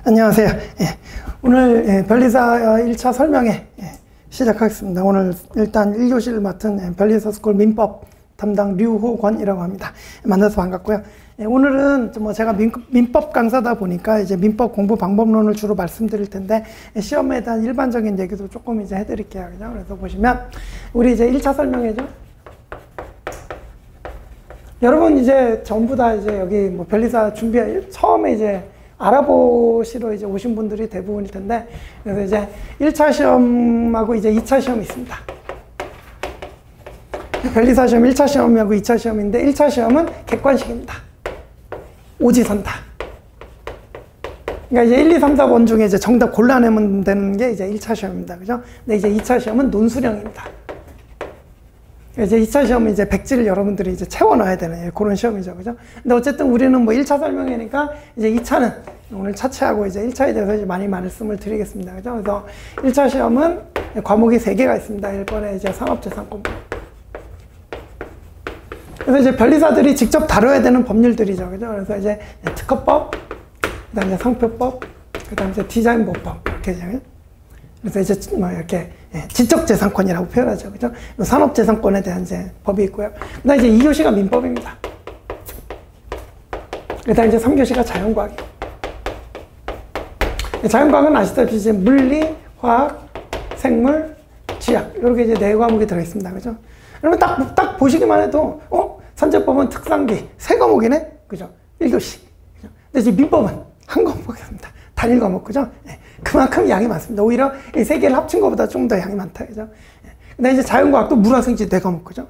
안녕하세요. 오늘 변리사 1차 설명회 시작하겠습니다. 오늘 일단 1교시를 맡은 변리사 스쿨 민법 담당 류호권이라고 합니다. 만나서 반갑고요. 오늘은 제가 민법 강사다 보니까 이제 민법 공부 방법론을 주로 말씀드릴 텐데 시험에 대한 일반적인 얘기도 조금 이제 해드릴게요. 그죠? 그래서 보시면 우리 이제 1차 설명회죠. 여러분 이제 전부 다 이제 여기 뭐 변리사 처음에 이제 알아보시러 이제 오신 분들이 대부분일 텐데, 그래서 이제 1차 시험하고 이제 2차 시험이 있습니다. 변리사 시험 1차 시험하고 2차 시험인데, 1차 시험은 객관식입니다. 오지선다. 그러니까 이제 1, 2, 3, 4번 중에 이제 정답 골라내면 되는 게 이제 1차 시험입니다. 그죠? 근데 이제 2차 시험은 논술형입니다. 이제 2차 시험은 이제 백지를 여러분들이 이제 채워넣어야 되는 그런 시험이죠. 그죠? 근데 어쨌든 우리는 뭐 1차 설명회니까 이제 2차는 오늘 차치하고 이제 1차에 대해서 이제 많이 말씀을 드리겠습니다. 그죠? 그래서 1차 시험은 과목이 3개가 있습니다. 1번에 이제 산업재산권. 그래서 이제 변리사들이 직접 다뤄야 되는 법률들이죠. 그죠? 그래서 이제 특허법, 그 다음에 상표법, 그 다음에 이제 디자인보법, 이렇게 되죠. 그래서 이제 뭐 이렇게 지적재산권이라고 표현하죠. 그죠? 산업재산권에 대한 이제 법이 있고요. 그 다음에 이제 2교시가 민법입니다. 그 다음에 이제 3교시가 자연과학이고. 자연과학은 아시다시피 이제 물리, 화학, 생물, 지학. 이렇게 이제 4과목이 들어있습니다. 그죠? 그러면 딱 보시기만 해도, 산재법은 특상기, 3과목이네? 그죠? 1교시. 그죠? 근데 이제 민법은 한 과목입니다. 단일 과목, 그죠? 그만큼 양이 많습니다. 오히려 이 3개를 합친 것보다 좀 더 양이 많다, 그죠? 근데 이제 자연과학도 물화생지 4과목, 그죠?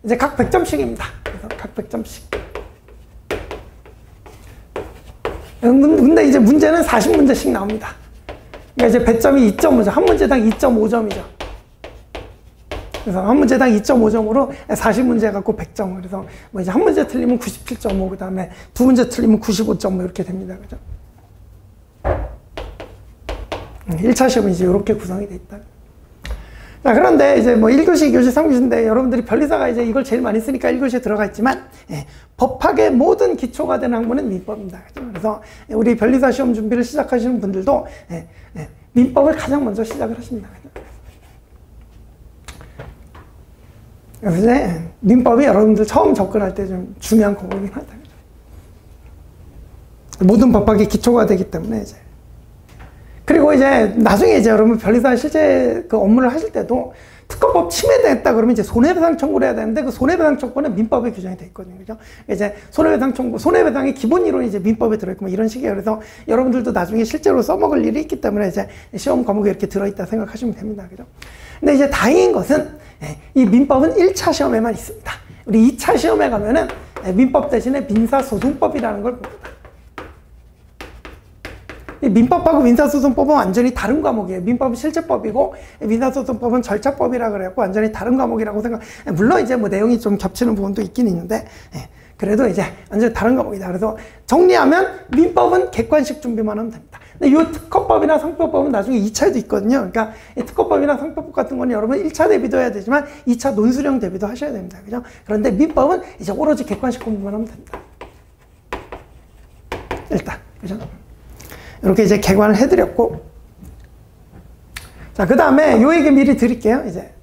이제 각 100점씩입니다. 그래서 각 100점씩. 근데 이제 문제는 40문제씩 나옵니다. 그러니까 이제 배점이 2.5점, 한 문제당 2.5점이죠. 그래서 한 문제당 2.5점으로 40문제 갖고 100점. 그래서 뭐 이제 한 문제 틀리면 97.5, 그 다음에 2문제 틀리면 95.5 이렇게 됩니다. 그죠? 1차 시험은 이제 이렇게 구성이 돼 있다. 자, 그런데 이제 뭐 1교시, 2교시, 3교시인데 여러분들이 변리사가 이제 이걸 제일 많이 쓰니까 1교시에 들어가 있지만, 법학의 모든 기초가 되는 학문은 민법입니다. 그래서 우리 변리사 시험 준비를 시작하시는 분들도 민법을 가장 먼저 시작을 하십니다. 그래서 이제 민법이 여러분들 처음 접근할 때 좀 중요한 과목이긴 하다. 모든 법학의 기초가 되기 때문에 이제. 그리고 이제 나중에 이제 여러분 변리사 실제 그 업무를 하실 때도 특허법 침해됐다 그러면 이제 손해배상 청구를 해야 되는데, 그 손해배상 청구는 민법에 규정이 돼 있거든요. 그죠? 이제 손해배상 청구, 손해배상의 기본 이론이 이제 민법에 들어있고 뭐 이런 식이에요. 그래서 여러분들도 나중에 실제로 써먹을 일이 있기 때문에 이제 시험 과목에 이렇게 들어있다 생각하시면 됩니다. 그죠? 근데 이제 다행인 것은 이 민법은 1차 시험에만 있습니다. 우리 2차 시험에 가면은 민법 대신에 민사소송법이라는 걸 봅니다. 민법하고 민사소송법은 완전히 다른 과목이에요. 민법은 실제법이고 민사소송법은 절차법이라 그래갖고 완전히 다른 과목이라고 생각. 물론 이제 뭐 내용이 좀 겹치는 부분도 있긴 있는데, 그래도 이제 완전히 다른 과목이다. 그래서 정리하면 민법은 객관식 준비만 하면 됩니다. 근데 이 특허법이나 상표법은 나중에 2차에도 있거든요. 그러니까 이 특허법이나 상표법 같은 거는 여러분 1차 대비도 해야 되지만 2차 논술형 대비도 하셔야 됩니다. 그죠? 그런데 민법은 이제 오로지 객관식 공부만 하면 됩니다. 일단, 그죠? 이렇게 이제 개관을 해드렸고, 자, 그 다음에 요 얘기 미리 드릴게요. 이제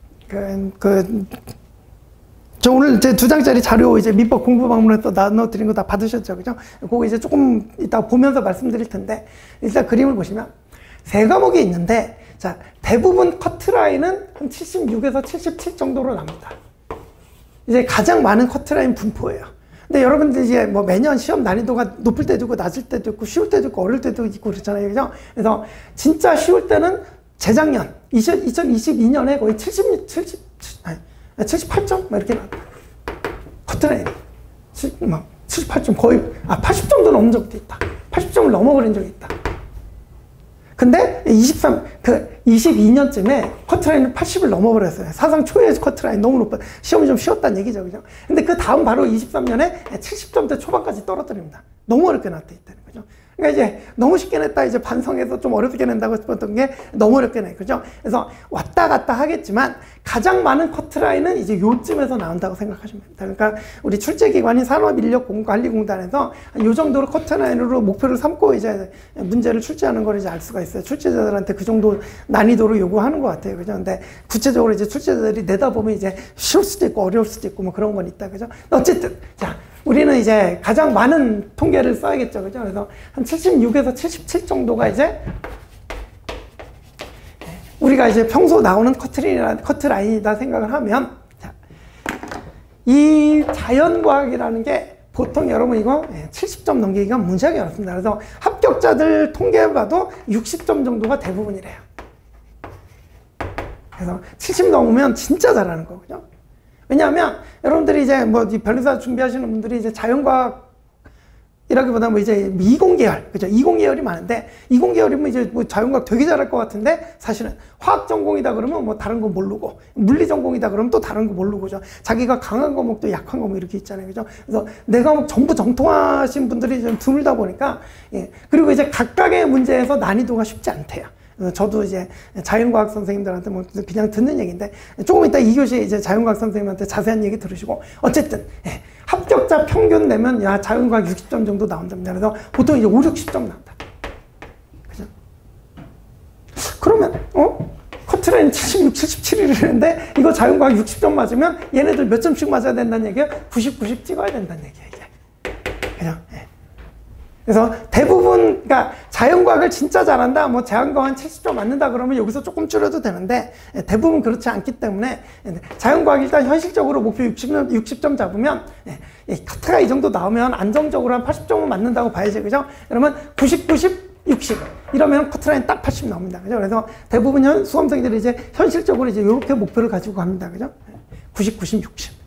저 오늘 이제 2장짜리 자료 이제 민법 공부 방문에서 나눠드린 거 다 받으셨죠, 그죠? 그거 이제 조금 이따 보면서 말씀드릴 텐데, 일단 그림을 보시면 3과목이 있는데, 자, 대부분 커트라인은 한 76에서 77 정도로 납니다. 이제 가장 많은 커트라인 분포예요. 근데 여러분들 이제 뭐 매년 시험 난이도가 높을 때도 있고 낮을 때도 있고 쉬울 때도 있고 어려울 때도 있고 그렇잖아요. 그죠? 그래서 진짜 쉬울 때는 재작년 2022년에 거의 78점? 막 이렇게 나왔다. 커트라인. 78점 거의, 80점도 넘은 적도 있다. 80점을 넘어버린 적이 있다. 근데 22년쯤에 커트라인은 80을 넘어버렸어요. 사상 초유의 커트라인 너무 높아. 시험이 좀 쉬웠다는 얘기죠. 그죠? 근데 그 다음 바로 23년에 70점대 초반까지 떨어뜨립니다. 너무 어렵게 나왔다 있다는 거죠. 그러니까 이제 너무 쉽게 냈다 이제 반성해서 좀 어렵게 낸다고 싶었던 게 너무 어렵게 내. 그죠? 그래서 왔다 갔다 하겠지만 가장 많은 커트라인은 이제 요쯤에서 나온다고 생각하시면 됩니다. 그러니까 우리 출제기관인 산업인력관리공단에서 요 정도로 커트라인으로 목표를 삼고 이제 문제를 출제하는 걸 이제 알 수가 있어요. 출제자들한테 그 정도 난이도로 요구하는 것 같아요. 그죠? 근데 구체적으로 이제 출제자들이 내다보면 이제 쉬울 수도 있고 어려울 수도 있고 뭐 그런 건 있다. 그죠? 어쨌든, 자, 우리는 이제 가장 많은 통계를 써야겠죠. 그죠? 그래서 한 76에서 77 정도가 이제 우리가 이제 평소 나오는 커트라인이다 생각을 하면, 자, 이 자연과학이라는 게 보통 여러분 이거 70점 넘기기가 무지하게 어렵습니다. 그래서 합격자들 통계해봐도 60점 정도가 대부분이래요. 그래서 70 넘으면 진짜 잘하는 거거든요. 왜냐하면 여러분들이 이제 뭐 변호사 준비하시는 분들이 이제 자연과학 이라기보다 뭐 이제 이공계열, 그죠? 이공계열이 많은데, 이공계열이면 이제 뭐 자연과학 되게 잘할 것 같은데, 사실은 화학 전공이다 그러면 뭐 다른 거 모르고, 물리 전공이다 그러면 또 다른 거 모르고, 그죠? 자기가 강한 과목도 약한 과목 이렇게 있잖아요, 그죠? 그래서 내 과목 전부 정통하신 분들이 좀 드물다 보니까, 예. 그리고 이제 각각의 문제에서 난이도가 쉽지 않대요. 저도 이제 자연과학 선생님들한테 뭐 그냥 듣는 얘기인데, 조금 이따 2교시에 이제 자연과학 선생님한테 자세한 얘기 들으시고, 어쨌든, 예. 합격자 평균 내면 야 자연과학 60점 정도 나온답니다. 그래서 보통 이제 5, 60점 나온다. 그죠? 그러면 커트라인 76, 77이라는데 이거 자연과학 60점 맞으면 얘네들 몇 점씩 맞아야 된다는 얘기야? 90, 90 찍어야 된다는 얘기야 이게. 그죠? 예. 그래서 대부분, 그러니까 자연과학을 진짜 잘한다, 뭐 자연과학 한 70점 맞는다 그러면 여기서 조금 줄여도 되는데 대부분 그렇지 않기 때문에 자연과학 일단 현실적으로 목표 60점 잡으면 커트가 이 정도 나오면 안정적으로 한 80점은 맞는다고 봐야지, 그죠? 그러면 90, 90, 60 이러면 커트라인 딱 80 나옵니다, 그죠? 그래서 대부분 수험생들이 이제 현실적으로 이제 이렇게 목표를 가지고 갑니다, 그죠? 90, 90, 60.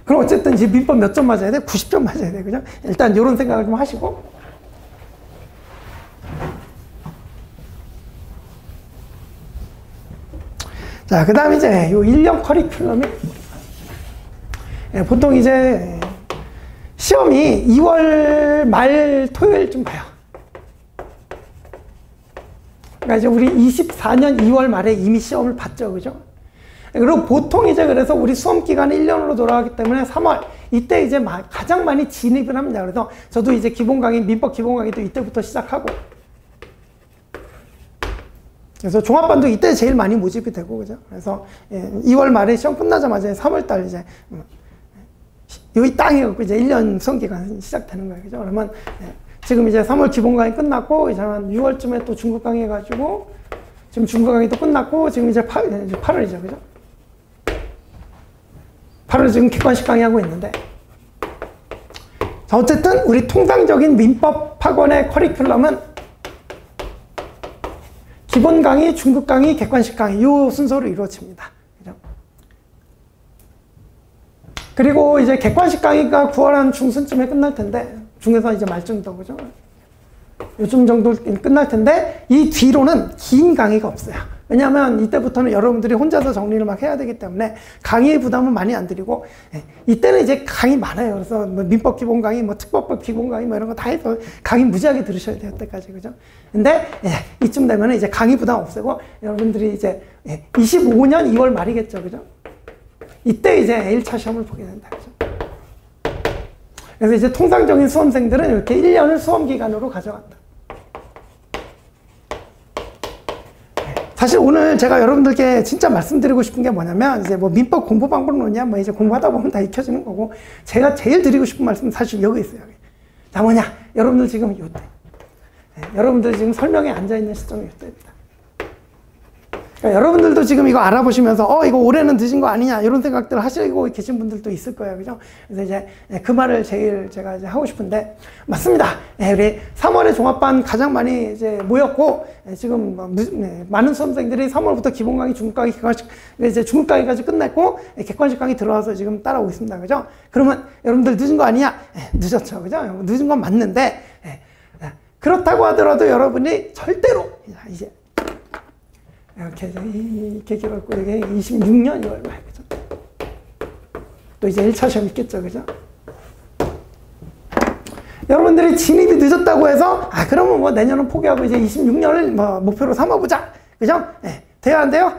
그럼 어쨌든 이제 민법 몇 점 맞아야 돼? 90점 맞아야 돼. 그죠? 일단 이런 생각을 좀 하시고. 자, 그 다음 이제 요 1년 커리큘럼이 보통 이제 시험이 2월 말 토요일쯤 봐요. 그러니까 이제 우리 24년 2월 말에 이미 시험을 봤죠. 그죠? 그리고 보통 이제 그래서 우리 수험 기간이 1년으로 돌아가기 때문에 3월 이때 이제 가장 많이 진입을 합니다. 그래서 저도 이제 기본 강의, 민법 기본 강의도 이때부터 시작하고, 그래서 종합반도 이때 제일 많이 모집이 되고, 그죠? 그래서 2월 말에 시험 끝나자마자 3월 달 이제 여기 땅이 갖고 이제 1년 수험 기간이 시작되는 거예요. 그죠? 그러면 지금 이제 3월 기본 강의 끝났고 이제 한 6월쯤에 또 중급 강의 해가지고 지금 중급 강의도 끝났고 지금 이제 8월이죠, 그죠? 8월 지금 객관식 강의하고 있는데, 자, 어쨌든 우리 통상적인 민법 학원의 커리큘럼은 기본 강의, 중급 강의, 객관식 강의 이 순서로 이루어집니다. 그죠? 그리고 이제 객관식 강의가 9월 한 중순쯤에 끝날 텐데, 중에서 이제 말쯤도, 그죠? 요즘 정도 끝날 텐데, 이 뒤로는 긴 강의가 없어요. 왜냐하면 이때부터는 여러분들이 혼자서 정리를 막 해야 되기 때문에 강의의 부담은 많이 안 드리고, 이때는 이제 강의 많아요. 그래서 뭐 민법 기본 강의, 뭐 특법법 기본 강의 뭐 이런 거 다 해서 강의 무지하게 들으셔야 돼요. 그때까지. 그죠? 근데 이쯤 되면 이제 강의 부담 없애고 여러분들이 이제 25년 2월 말이겠죠. 그죠? 이때 이제 1차 시험을 보게 된다. 그죠? 그래서 이제 통상적인 수험생들은 이렇게 1년을 수험 기간으로 가져간다. 사실 오늘 제가 여러분들께 진짜 말씀드리고 싶은 게 뭐냐면, 이제 뭐 민법 공부 방법론이야, 뭐 이제 공부하다 보면 다 익혀지는 거고, 제가 제일 드리고 싶은 말씀은 사실 여기 있어요. 자, 뭐냐? 여러분들 지금 이때. 여러분들 지금 설명에 앉아있는 시점이 이때입니다. 그러니까 여러분들도 지금 이거 알아보시면서 이거 올해는 늦은 거 아니냐 이런 생각들을 하시고 계신 분들도 있을 거예요. 그죠? 그래서 이제 그 말을 제일 제가 이제 하고 싶은데, 맞습니다. 우리 3월에 종합반 가장 많이 이제 모였고, 지금 많은 수험생들이 3월부터 기본 강의, 중급 강의, 객관식, 이제 중급 강의까지 끝냈고 객관식 강의 들어와서 지금 따라오고 있습니다. 그죠? 그러면 여러분들 늦은 거 아니냐? 늦었죠. 그죠? 늦은 건 맞는데, 그렇다고 하더라도 여러분이 절대로 이제 이렇게 기록고 이게 26년 2월 말, 그죠? 또 이제 1차 시험 있겠죠, 그죠? 여러분들이 진입이 늦었다고 해서 그러면 뭐 내년은 포기하고 이제 26년을 뭐 목표로 삼아보자, 그죠? 돼야 안 돼요?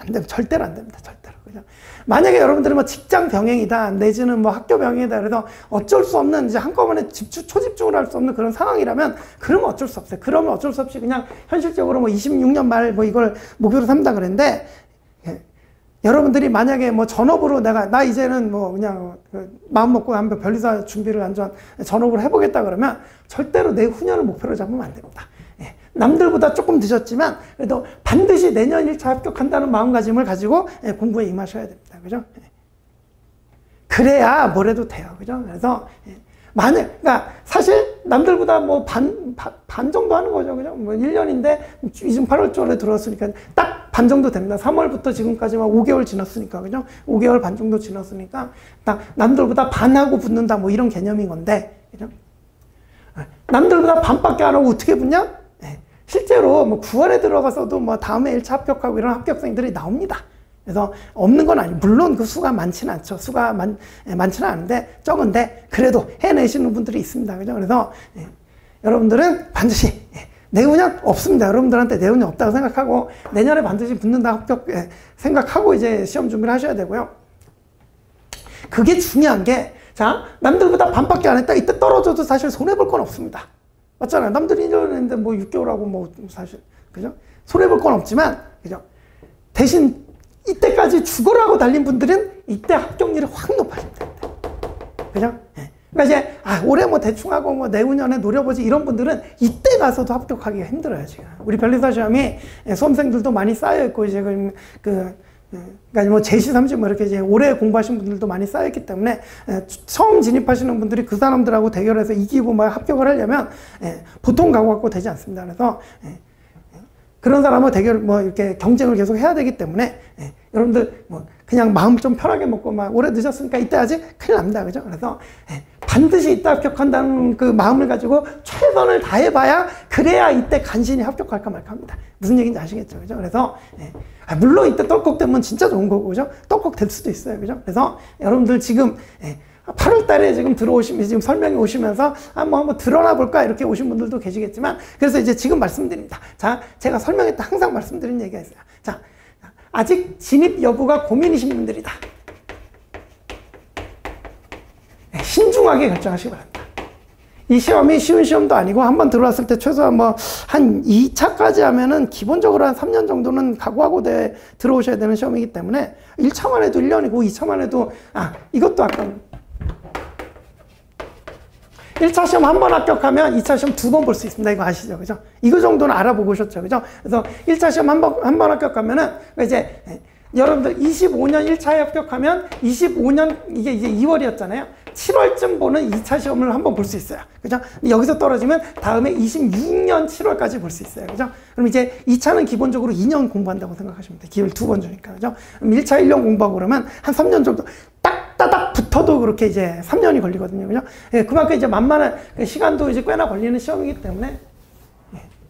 안 됩니다. 절대로 안 됩니다. 절대로. 그죠? 만약에 여러분들이 뭐 직장 병행이다, 내지는 뭐 학교 병행이다, 그래서 어쩔 수 없는, 이제 한꺼번에 초집중을 할 수 없는 그런 상황이라면, 그러면 어쩔 수 없어요. 그러면 어쩔 수 없이 그냥 현실적으로 뭐 26년 말 뭐 이걸 목표로 삼다 그랬는데, 여러분들이 만약에 뭐 전업으로 나 이제는 뭐 그냥 마음 먹고 한번 변리사 준비를 완전 전업으로 해보겠다 그러면 절대로 내후년을 목표로 잡으면 안 됩니다. 남들보다 조금 늦었지만 그래도 반드시 내년 1차 합격한다는 마음가짐을 가지고 공부에 임하셔야 됩니다. 그죠? 그래야 뭘 해도 돼요. 그죠? 그래서 그러니까 사실 남들보다 뭐 반 정도 하는 거죠. 그죠? 뭐 1년인데 지금 8월 초에 들어왔으니까 딱 반 정도 됩니다. 3월부터 지금까지만 5개월 지났으니까. 그죠? 5개월 반 정도 지났으니까 딱 남들보다 반하고 붙는다 뭐 이런 개념인 건데. 그죠? 남들보다 반밖에 안 하고 어떻게 붙냐? 실제로 뭐 9월에 들어가서도 뭐 다음에 1차 합격하고 이런 합격생들이 나옵니다. 그래서 없는 건 아니에요. 물론 그 수가 많지는 않죠. 수가 많지는 않은데 적은데 그래도 해내시는 분들이 있습니다. 그죠? 그래서 여러분들은 반드시 내후년 없습니다. 여러분들한테 내후년 없다고 생각하고 내년에 반드시 붙는다 합격 생각하고 이제 시험 준비를 하셔야 되고요. 그게 중요한 게 자, 남들보다 반밖에 안 했다. 이때 떨어져도 사실 손해볼 건 없습니다. 맞잖아요. 남들이 1년 했는데 뭐 6개월하고 뭐 사실, 그죠? 손해볼 건 없지만, 그죠? 대신 이때까지 죽어라고 달린 분들은 이때 합격률이 확 높아집니다. 그죠? 그러니까 이제, 올해 뭐 대충 하고 뭐 내후년에 노려보지 이런 분들은 이때 가서도 합격하기가 힘들어요, 지금. 우리 변리사 시험이 수험생들도 많이 쌓여있고, 이제 그러니까 뭐 제시 30 뭐 이렇게 이제 오래 공부하신 분들도 많이 쌓였기 때문에 처음 진입하시는 분들이 그 사람들하고 대결해서 이기고 막 합격을 하려면 보통 각오 갖고 되지 않습니다. 그래서 그런 사람은 대결 뭐 이렇게 경쟁을 계속 해야 되기 때문에 여러분들 뭐 그냥 마음 좀 편하게 먹고 막 오래 늦었으니까 이때 하지 큰일 납니다. 그죠? 그래서 반드시 이때 합격한다는 그 마음을 가지고 최선을 다해봐야 그래야 이때 간신히 합격할까 말까 합니다. 무슨 얘기인지 아시겠죠? 그죠? 그래서 물론 이때 떨컥되면 진짜 좋은 거고, 그죠? 떨컥될 수도 있어요. 그죠? 그래서 여러분들 지금 8월 달에 지금 들어오시면, 지금 설명이 오시면서 한번 드러나 볼까? 이렇게 오신 분들도 계시겠지만, 그래서 이제 지금 말씀드립니다. 자, 제가 설명할 때 항상 말씀드린 얘기가 있어요. 자, 아직 진입 여부가 고민이신 분들이다. 신중하게 결정하시기 바랍니다. 이 시험이 쉬운 시험도 아니고 한번 들어왔을 때 최소한 뭐 한 2차까지 하면은 기본적으로 한 3년 정도는 각오하고 들어오셔야 되는 시험이기 때문에 1차만 해도 1년이고 2차만 해도 이것도 아까 1차 시험 한 번 합격하면 2차 시험 2번 볼 수 있습니다. 이거 아시죠? 그죠? 이거 정도는 알아보고 오셨죠? 그죠? 그래서 1차 시험 한 번 합격하면은 이제 여러분들 25년 1차에 합격하면 25년 이게 이제 2월이었잖아요. 7월쯤 보는 2차 시험을 한번 볼 수 있어요. 그죠? 여기서 떨어지면 다음에 26년 7월까지 볼 수 있어요. 그죠? 그럼 이제 2차는 기본적으로 2년 공부한다고 생각하시면 돼요. 기회를 2번 주니까. 그죠? 그럼 1차 1년 공부하고 그러면 한 3년 정도 딱따닥 붙어도 그렇게 이제 3년이 걸리거든요. 그죠? 그만큼 이제 만만한 시간도 이제 꽤나 걸리는 시험이기 때문에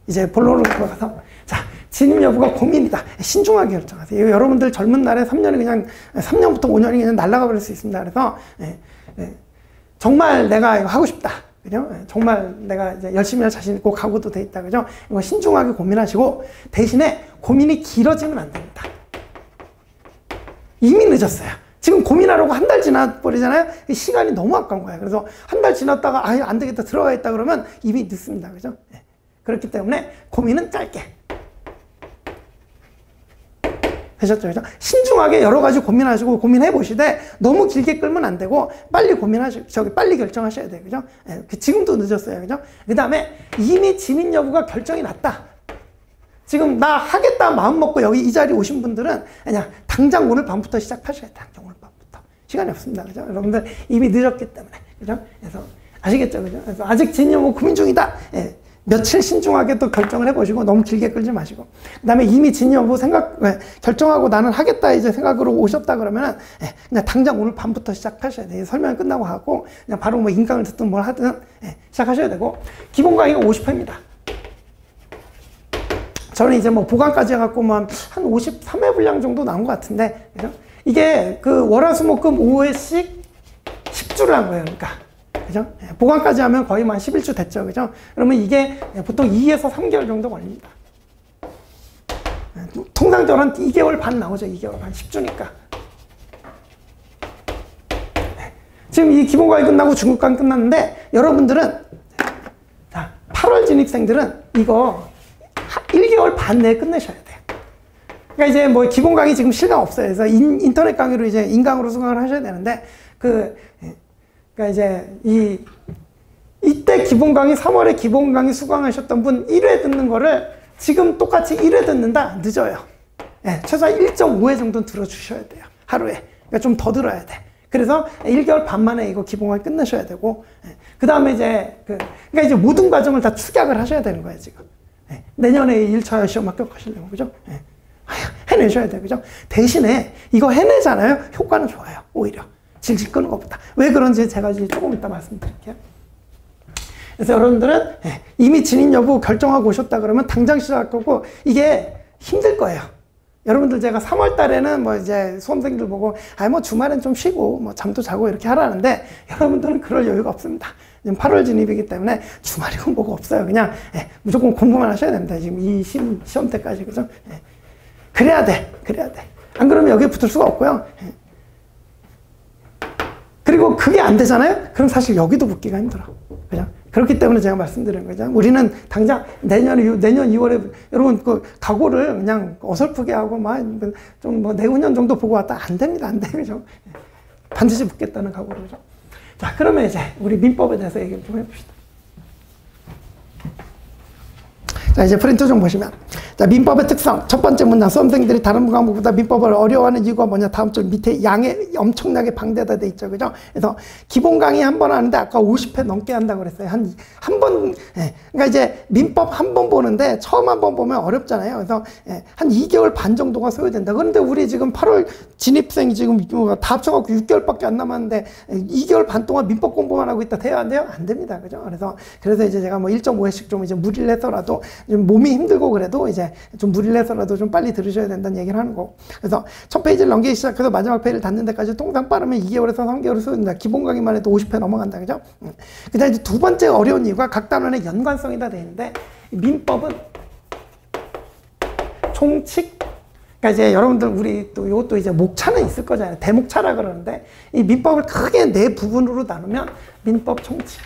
이제 본론으로 들어가서 자, 진입 여부가 고민이다. 신중하게 결정하세요. 여러분들 젊은 날에 3년이 그냥 3년부터 5년이 그냥 날아가 버릴 수 있습니다. 그래서 정말 내가 이거 하고 싶다. 그죠? 정말 내가 이제 열심히 할 자신 있고 각오도 돼 있다. 그죠? 이거 신중하게 고민하시고 대신에 고민이 길어지면 안 됩니다. 이미 늦었어요. 지금 고민하려고 한 달 지나버리잖아요. 시간이 너무 아까운 거예요. 그래서 한 달 지났다가 안 되겠다 들어가겠다 그러면 이미 늦습니다. 그죠? 그렇기 때문에 고민은 짧게. 되셨죠? 그죠? 신중하게 여러 가지 고민하시고 고민해 보시되 너무 길게 끌면 안 되고 빨리 빨리 결정하셔야 돼요. 그죠? 지금도 늦었어요. 그죠? 그 다음에 이미 진입 여부가 결정이 났다. 지금 나 하겠다 마음 먹고 여기 이 자리에 오신 분들은 그냥 당장 오늘 밤부터 시작하셔야 돼요. 당장 오늘 밤부터. 시간이 없습니다. 그죠? 여러분들 이미 늦었기 때문에. 그죠? 그래서 아시겠죠? 그죠? 그래서 아직 진입 여부 고민 중이다. 며칠 신중하게 또 결정을 해보시고 너무 길게 끌지 마시고 그 다음에 이미 진입 여부 결정하고 나는 하겠다 이제 생각으로 오셨다 그러면은 그냥 당장 오늘 밤부터 시작하셔야 돼요. 설명 끝나고 하고 그냥 바로 뭐 인강을 듣든 뭘 하든 시작하셔야 되고 기본 강의가 50회입니다. 저는 이제 뭐 보강까지 해갖고 뭐 한 53회 분량 정도 나온 것 같은데 그죠? 이게 그 월화수목금 5회씩 10주를 한 거예요. 그러니까 그죠? 보강까지 하면 거의 한 11주 됐죠. 그죠? 그러면 이게 보통 2에서 3개월 정도 걸립니다. 통상적으로 한 2개월 반 나오죠. 2개월 반. 10주니까. 지금 이 기본 과외 끝나고 중급 과외 끝났는데, 여러분들은, 자, 8월 진입생들은 이거 1개월 반 내에 끝내셔야 돼요. 그러니까 이제 뭐 기본 강의 지금 실강 없어요. 그래서 인터넷 강의로 이제 인강으로 수강을 하셔야 되는데, 그러니까 이제 이때 기본 강의 3월에 기본 강의 수강하셨던 분 1회 듣는 거를 지금 똑같이 1회 듣는다? 늦어요. 네, 최소한 1.5회 정도는 들어주셔야 돼요. 하루에. 그러니까 좀 더 들어야 돼. 그래서 1개월 반 만에 이거 기본 강의 끝내셔야 되고, 그 다음에 이제 그러니까 이제 모든 과정을 다 축약을 하셔야 되는 거예요, 지금. 내년에 1차 시험 합격하시려고, 그죠? 해내셔야 돼요, 그죠? 대신에 이거 해내잖아요? 효과는 좋아요, 오히려. 질질 끄는 것보다. 왜 그런지 제가 이제 조금 이따 말씀드릴게요. 그래서 여러분들은 이미 진입 여부 결정하고 오셨다 그러면 당장 시작할 거고, 이게 힘들 거예요. 여러분들 제가 3월 달에는 뭐 이제 수험생들 보고, 뭐 주말엔 좀 쉬고, 뭐 잠도 자고 이렇게 하라는데, 여러분들은 그럴 여유가 없습니다. 지금 8월 진입이기 때문에 주말이고 뭐고 없어요. 그냥 무조건 공부만 하셔야 됩니다. 지금 이 시험 때까지, 그죠? 그래야 돼. 안 그러면 여기에 붙을 수가 없고요. 그리고 그게 안 되잖아요? 그럼 사실 여기도 붙기가 힘들어. 그죠? 그렇기 때문에 제가 말씀드리는 거죠. 우리는 당장 내년 2월에 여러분 그 각오를 그냥 어설프게 하고 좀 뭐 내후년 정도 보고 왔다 안 됩니다. 안 돼. 그죠? 반드시 붙겠다는 각오로. 그죠? 자, 그러면 이제 우리 민법에 대해서 얘기를 좀 해봅시다. 자, 이제 프린트 좀 보시면. 자, 민법의 특성. 첫 번째 문장. 수험생들이 다른 과목보다 민법을 어려워하는 이유가 뭐냐. 다음 줄 밑에 양에 엄청나게 방대하다 돼 있죠. 그죠? 그래서 기본 강의 한 번 하는데 아까 50회 넘게 한다고 그랬어요. 한 번, 그러니까 이제 민법 한 번 보는데 처음 한 번 보면 어렵잖아요. 그래서 한 2개월 반 정도가 소요된다. 그런데 우리 지금 8월 진입생이 지금 다 합쳐갖고 6개월밖에 안 남았는데 2개월 반 동안 민법 공부만 하고 있다. 돼야 안 돼요? 안 됩니다. 그죠? 그래서 이제 제가 뭐 1.5회씩 좀 이제 무리를 해서라도 좀 몸이 힘들고 그래도 이제 좀 무리를 해서라도 좀 빨리 들으셔야 된다는 얘기를 하는 거고. 그래서 첫 페이지를 넘기기 시작해서 마지막 페이지를 닫는 데까지 통상 빠르면 2개월에서 3개월을 소요된다. 기본 강의만 해도 50회 넘어간다. 그죠? 그 다음에 이제 두 번째 어려운 이유가 각 단원의 연관성이다 돼 있는데, 민법은 총칙, 그러니까 이제 여러분들 우리 또 이것도 이제 목차는 있을 거잖아요. 대목차라 그러는데, 이 민법을 크게 네 부분으로 나누면 민법 총칙,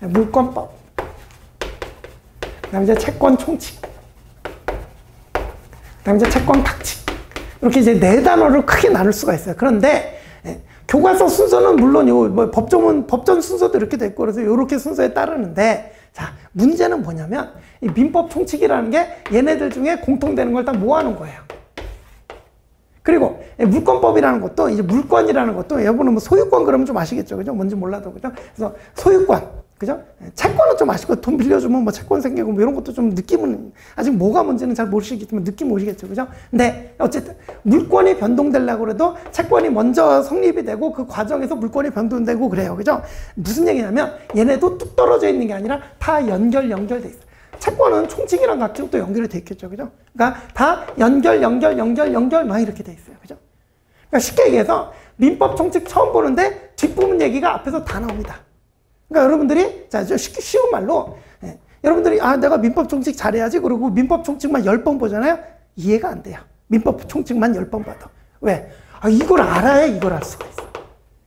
물권법, 그 다음에 이제 채권 총칙, 그 다음에 이제 채권 탁칙, 이렇게 이제 네 단어로 크게 나눌 수가 있어요. 그런데 교과서 순서는 물론 뭐 법전 순서도 이렇게 됐고, 그래서 이렇게 순서에 따르는데, 자, 문제는 뭐냐면 이 민법 총칙이라는 게 얘네들 중에 공통되는 걸 다 모아놓은 거예요. 그리고 물권법이라는 것도, 이제 물권이라는 것도, 여러분은 뭐 소유권 그러면 좀 아시겠죠, 그죠? 뭔지 몰라도, 그죠? 그래서 소유권, 그죠? 채권은 좀 아시고, 돈 빌려주면 뭐 채권 생기고 뭐 이런 것도 좀 느낌은, 아직 뭐가 뭔지는 잘 모르시겠지만 느낌 오시겠죠, 그죠? 근데 어쨌든 물권이 변동되려고 해도 채권이 먼저 성립이 되고 그 과정에서 물권이 변동되고 그래요, 그죠? 무슨 얘기냐면 얘네도 뚝 떨어져 있는 게 아니라 다 연결돼 있어요. 채권은 총칙이랑 같이 또 연결이 돼 있겠죠, 그죠? 그러니까 다 연결 막 이렇게 돼 있어요, 그죠? 그러니까 쉽게 얘기해서 민법 총칙 처음 보는데 뒷부분 얘기가 앞에서 다 나옵니다. 그러니까 여러분들이, 자, 쉬운 말로, 여러분들이, 내가 민법 총칙 잘해야지. 그리고 민법 총칙만 10번 보잖아요? 이해가 안 돼요. 민법 총칙만 10번 봐도. 왜? 이걸 알아야 이걸 알 수가 있어.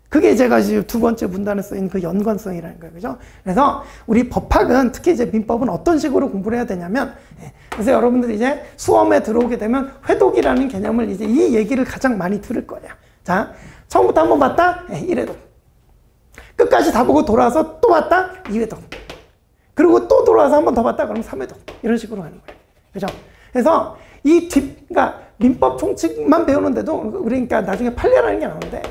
그게 제가 지금 두 번째 문단에 써있는 그 연관성이라는 거예요. 그죠? 그래서 우리 법학은, 특히 이제 민법은 어떤 식으로 공부를 해야 되냐면, 그래서 여러분들이 이제 수험에 들어오게 되면 회독이라는 개념을 이제 이 얘기를 가장 많이 들을 거예요. 자, 처음부터 한번 봤다? 1회독. 끝까지 다 보고 돌아와서 또 봤다? 2회독. 그리고 또 돌아와서 한 번 더 봤다? 그럼 3회독. 이런 식으로 하는 거예요. 그죠? 그래서 그러니까 민법 총칙만 배우는데도, 그러니까 나중에 판례라는 게 나오는데,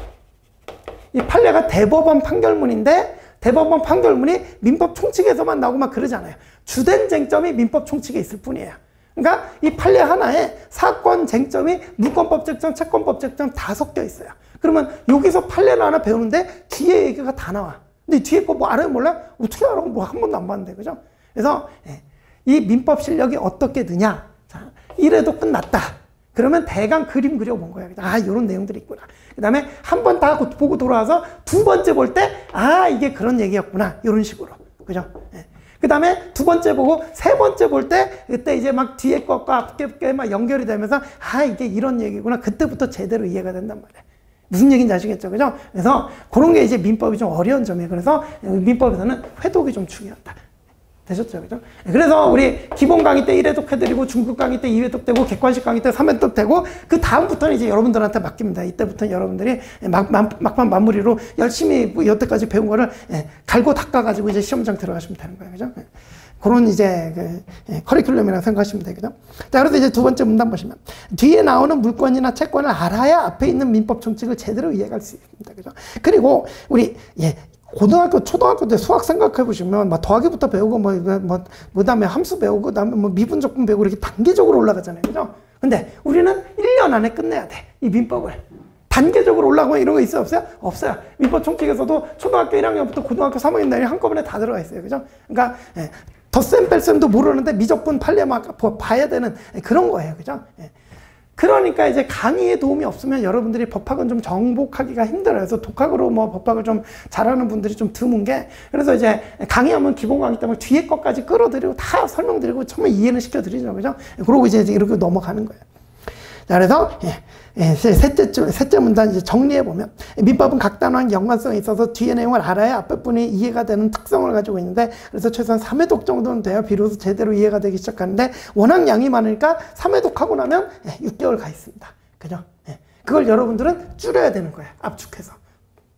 이 판례가 대법원 판결문인데, 대법원 판결문이 민법 총칙에서만 나오고 막 그러잖아요. 주된 쟁점이 민법 총칙에 있을 뿐이에요. 그러니까 이 판례 하나에 사건 쟁점이 물권법 쟁점, 채권법 쟁점 다 섞여 있어요. 그러면 여기서 판례를 하나 배우는데 뒤에 얘기가 다 나와. 근데 뒤에 거 뭐 알아요? 몰라? 어떻게 알아? 뭐 한 번도 안 봤는데, 그죠? 그래서 이 민법 실력이 어떻게 느냐? 자, 이래도 끝났다. 그러면 대강 그림 그려본 거야. 이런 내용들이 있구나. 그 다음에 한 번 다 보고 돌아와서 두 번째 볼 때, 이게 그런 얘기였구나. 이런 식으로. 그죠? 그 다음에 두 번째 보고 세 번째 볼 때 그때 이제 막 뒤에 것과 앞에 막 연결이 되면서 아 이게 이런 얘기구나. 그때부터 제대로 이해가 된단 말이에요. 무슨 얘기인지 아시겠죠? 그죠? 그래서 그런 게 이제 민법이 좀 어려운 점이에요. 그래서 민법에서는 회독이 좀 중요하다. 되셨죠? 그죠? 그래서 우리 기본 강의 때 1회독 해드리고 중급 강의 때 2회독 되고 객관식 강의 때 3회독 되고 그 다음부터는 이제 여러분들한테 맡깁니다. 이때부터는 여러분들이 막판 마무리로 열심히 여태까지 배운 거를 갈고 닦아가지고 이제 시험장 들어가시면 되는 거예요. 그죠? 그런 이제 커리큘럼이라고 생각하시면 되겠죠. 자, 그래서 이제 두 번째 문단 보시면 뒤에 나오는 물권이나 채권을 알아야 앞에 있는 민법 총칙을 제대로 이해할 수 있습니다. 그죠? 그리고 우리 고등학교, 초등학교 때 수학 생각해 보시면 막 더하기부터 배우고 그다음에 함수 배우고 그다음에 미분적분 배우고 이렇게 단계적으로 올라가잖아요. 그죠? 근데 우리는 1년 안에 끝내야 돼. 이 민법을. 단계적으로 올라가면 이런 거 있어요? 없어요? 없어요. 민법 총칙에서도 초등학교 1학년부터 고등학교 3학년 내에 한꺼번에 다 들어가 있어요. 그죠? 그러니까 덧셈 뺄셈도 모르는데 미적분 판례 막 봐야 되는 그런 거예요. 그죠? 그러니까 이제 강의에 도움이 없으면 여러분들이 법학은 좀 정복하기가 힘들어요. 그래서 독학으로 법학을 좀 잘하는 분들이 좀 드문 게, 그래서 이제 강의하면 기본 강의 때문에 뒤에 것까지 끌어들이고 다 설명드리고 처음에 이해는 시켜드리죠. 그죠? 그러고 이제 이렇게 넘어가는 거예요. 자, 그래서 셋째 문단 이제 정리해보면 민법은 각 단어랑 연관성이 있어서 뒤에 내용을 알아야 앞에 분이 이해가 되는 특성을 가지고 있는데, 그래서 최소한 3회독 정도는 돼야 비로소 제대로 이해가 되기 시작하는데, 워낙 양이 많으니까 3회독 하고 나면 6개월 가 있습니다. 그죠? 그걸 여러분들은 줄여야 되는 거예요. 압축해서.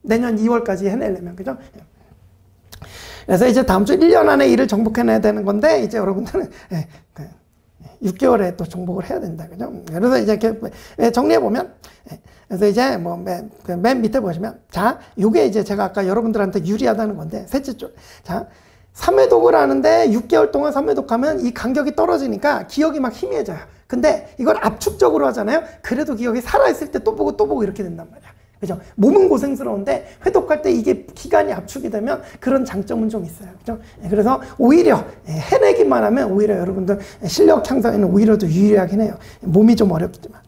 내년 2월까지 해내려면. 그죠? 그래서 이제 다음 주 1년 안에 일을 정복해내야 되는 건데, 이제 여러분들은 6개월에 또 정복을 해야 된다. 그죠? 그래서 이제 이렇게 정리해보면, 그래서 이제 맨 밑에 보시면, 자, 요게 이제 제가 아까 여러분들한테 유리하다는 건데, 셋째 줄. 자, 3회독을 하는데 6개월 동안 3회독 하면 이 간격이 떨어지니까 기억이 막 희미해져요. 근데 이걸 압축적으로 하잖아요? 그래도 기억이 살아있을 때 또 보고 이렇게 된단 말이야. 그죠? 몸은 고생스러운데 회독할 때 이게 기간이 압축이 되면 그런 장점은 좀 있어요. 그죠? 그래서 오히려 해내기만 하면 오히려 여러분들 실력 향상에는 오히려 더 유리하긴 해요. 몸이 좀 어렵지만.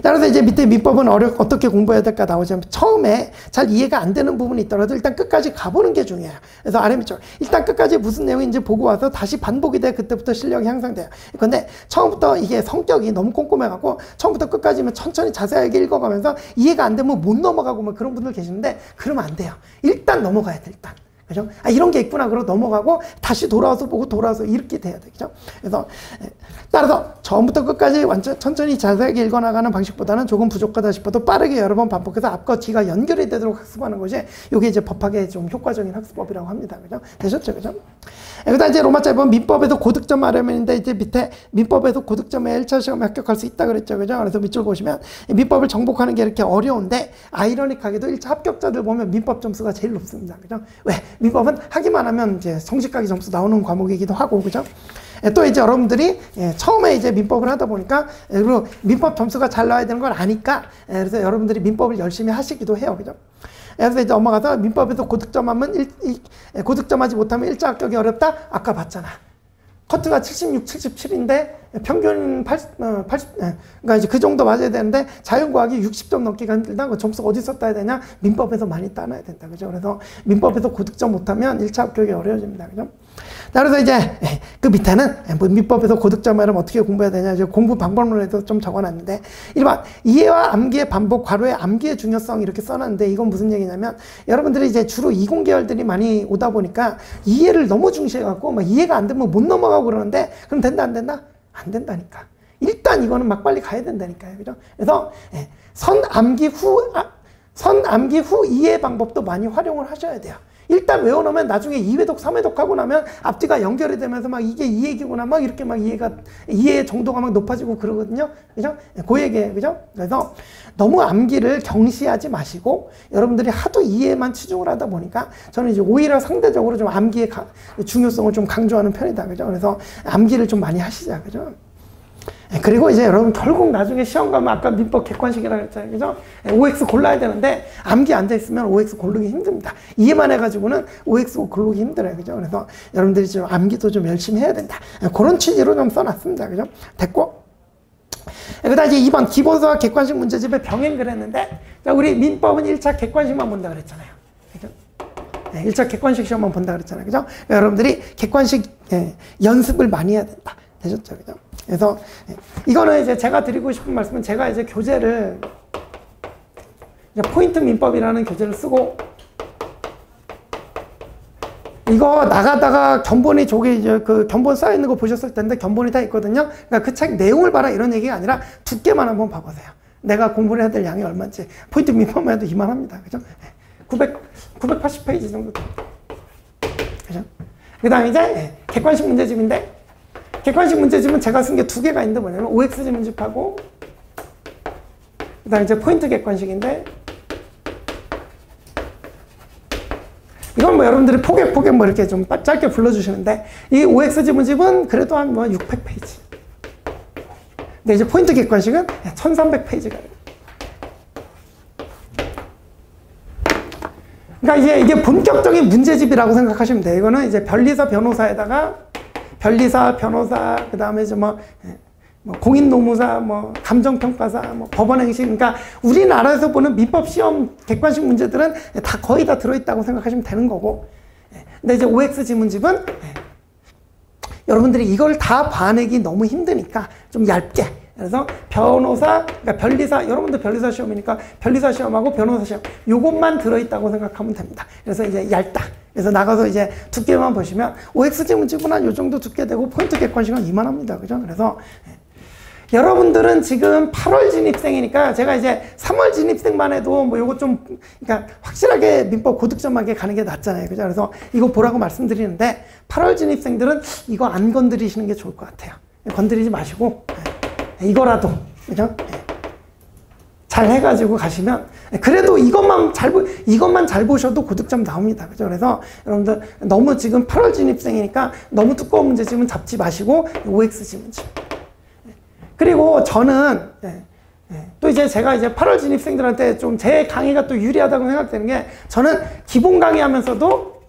자, 그래서 이제 밑에 민법은 어떻게 공부해야 될까 나오자면, 처음에 잘 이해가 안 되는 부분이 있더라도 일단 끝까지 가보는 게 중요해요. 그래서 아래 밑줄 일단 끝까지 무슨 내용인지 보고 와서 다시 반복이 돼. 그때부터 실력이 향상돼요. 근데 처음부터 이게 성격이 너무 꼼꼼해갖고 처음부터 끝까지면 천천히 자세하게 읽어가면서 이해가 안 되면 못 넘어가고 뭐 그런 분들 계시는데, 그러면 안 돼요. 일단 넘어가야 돼. 일단. 그죠? 아, 이런 게 있구나. 그러고 넘어가고 다시 돌아와서 보고 돌아와서 이렇게 돼야 되죠. 그래서 따라서 처음부터 끝까지 완전 천천히 자세하게 읽어나가는 방식보다는 조금 부족하다 싶어도 빠르게 여러 번 반복해서 앞과 뒤가 연결이 되도록 학습하는 것이 이게 이제 법학의 좀 효과적인 학습법이라고 합니다. 그죠? 되셨죠? 그죠? 그다음 이제 로마자에 보면 민법에도 고득점 하려면인데, 이제 밑에 민법에도 고득점에 1차 시험에 합격할 수 있다 그랬죠. 그죠? 그래서 밑줄 보시면 민법을 정복하는 게 이렇게 어려운데, 아이러닉하게도 1차 합격자들 보면 민법 점수가 제일 높습니다. 그죠? 왜? 민법은 하기만 하면 이제 성직하기 점수 나오는 과목이기도 하고. 그죠? 또 이제 여러분들이 처음에 이제 민법을 하다 보니까, 그리고 민법 점수가 잘 나와야 되는 걸 아니까, 그래서 여러분들이 민법을 열심히 하시기도 해요. 그죠? 그래서 이제 넘어가서 민법에서 고득점하면 고득점하지 못하면 1차 합격이 어렵다? 아까 봤잖아. 커트가 76, 77인데 평균 80, 그러니까 이제 그 정도 맞아야 되는데 자연과학이 60점 넘기가 힘들다. 그 점수 어디서 따야 되냐? 민법에서 많이 따놔야 된다. 그죠? 그래서 민법에서 고득점 못하면 1차 합격이 어려워집니다. 그죠? 그래서 이제 그 밑에는 민법에서 고득점하려면 어떻게 공부해야 되냐, 이제 공부 방법론에도 좀 적어놨는데, 1번 이해와 암기의 반복 괄호에 암기의 중요성 이렇게 써놨는데, 이건 무슨 얘기냐면, 여러분들이 이제 주로 이공계열들이 많이 오다 보니까 이해를 너무 중시해갖고 막 이해가 안 되면 못 넘어가고 그러는데, 그럼 된다 안 된다? 안 된다니까. 일단 이거는 막 빨리 가야 된다니까요. 그죠? 그래서 선암기 후 이해 방법도 많이 활용을 하셔야 돼요. 일단 외워놓으면 나중에 2회독, 3회독 하고 나면 앞뒤가 연결이 되면서 막 이게 이 얘기구나, 막 이렇게 막 이해 정도가 막 높아지고 그러거든요. 그죠? 그 얘기예요. 그죠? 그래서 너무 암기를 경시하지 마시고, 여러분들이 하도 이해만 치중을 하다 보니까 저는 이제 오히려 상대적으로 좀 암기의 중요성을 좀 강조하는 편이다. 그죠? 그래서 암기를 좀 많이 하시자. 그죠? 그리고 이제 여러분 결국 나중에 시험 가면 아까 민법 객관식이라고 했잖아요. 그죠? OX 골라야 되는데 암기 앉아있으면 OX 고르기 힘듭니다. 이해만 해가지고는 OX 고르기 힘들어요. 그죠? 그래서 여러분들이 좀 암기도 좀 열심히 해야 된다. 그런 취지로 좀 써놨습니다. 그죠? 됐고. 그 다음 이제 2번 기본서와 객관식 문제집에 병행을 했는데, 자, 우리 민법은 1차 객관식만 본다 그랬잖아요. 그죠? 1차 객관식 시험만 본다 그랬잖아요. 그죠? 그러니까 여러분들이 객관식 연습을 많이 해야 된다. 되셨죠? 그죠? 그래서 이거는 이제 제가 드리고 싶은 말씀은 제가 이제 교재를 이제 포인트 민법이라는 교재를 쓰고 이거 나가다가 견본이 저기 이제 그 견본 쌓여 있는 거 보셨을 텐데 견본이 다 있거든요. 그러니까 그 책 내용을 봐라 이런 얘기가 아니라 두께만 한번 봐보세요. 내가 공부를 해야 될 양이 얼마인지. 포인트 민법만 해도 이만합니다. 그죠? 980페이지 정도 됩니다. 그죠? 그 다음에 이제 객관식 문제집인데 객관식 문제집은 제가 쓴 게 두 개가 있는데 뭐냐면 OX 지문집하고 그 다음에 이제 포인트 객관식인데 이건 뭐 여러분들이 포개 뭐 이렇게 좀 짧게 불러주시는데 이 OX 지문집은 그래도 한 뭐 600페이지. 근데 이제 포인트 객관식은 1300페이지가 돼요. 그러니까 이게 본격적인 문제집이라고 생각하시면 돼요. 이거는 이제 변리사 변호사에다가 변리사 변호사 그 다음에 이제 뭐 공인노무사 뭐 감정평가사 뭐 법원행시 그러니까 우리나라에서 보는 민법 시험 객관식 문제들은 다 거의 다 들어있다고 생각하시면 되는 거고 근데 이제 OX 지문집은 여러분들이 이걸 다 봐내기 너무 힘드니까 좀 얇게 그래서 변호사, 그러니까 변리사, 여러분들 변리사 시험이니까 변리사 시험하고 변호사 시험 요것만 들어있다고 생각하면 됩니다. 그래서 이제 얇다. 그래서 나가서 이제 두께만 보시면 OX 지문집은 한 요 정도 두께 되고 포인트 객관식은 이만합니다. 그죠? 그래서 여러분들은 지금 8월 진입생이니까 제가 이제 3월 진입생만 해도 뭐 요거 좀 그러니까 확실하게 민법 고득점하게 가는 게 낫잖아요. 그죠? 그래서 이거 보라고 말씀드리는데 8월 진입생들은 이거 안 건드리시는 게 좋을 것 같아요. 건드리지 마시고 이거라도 그죠? 잘 해가지고 가시면 그래도 이것만 잘 보셔도 고득점 나옵니다. 그죠? 그래서 여러분들 너무 지금 8월 진입생이니까 너무 두꺼운 문제집은 잡지 마시고 OX 지문집. 그리고 저는 또 이제 제가 이제 8월 진입생들한테 좀 제 강의가 또 유리하다고 생각되는 게 저는 기본 강의하면서도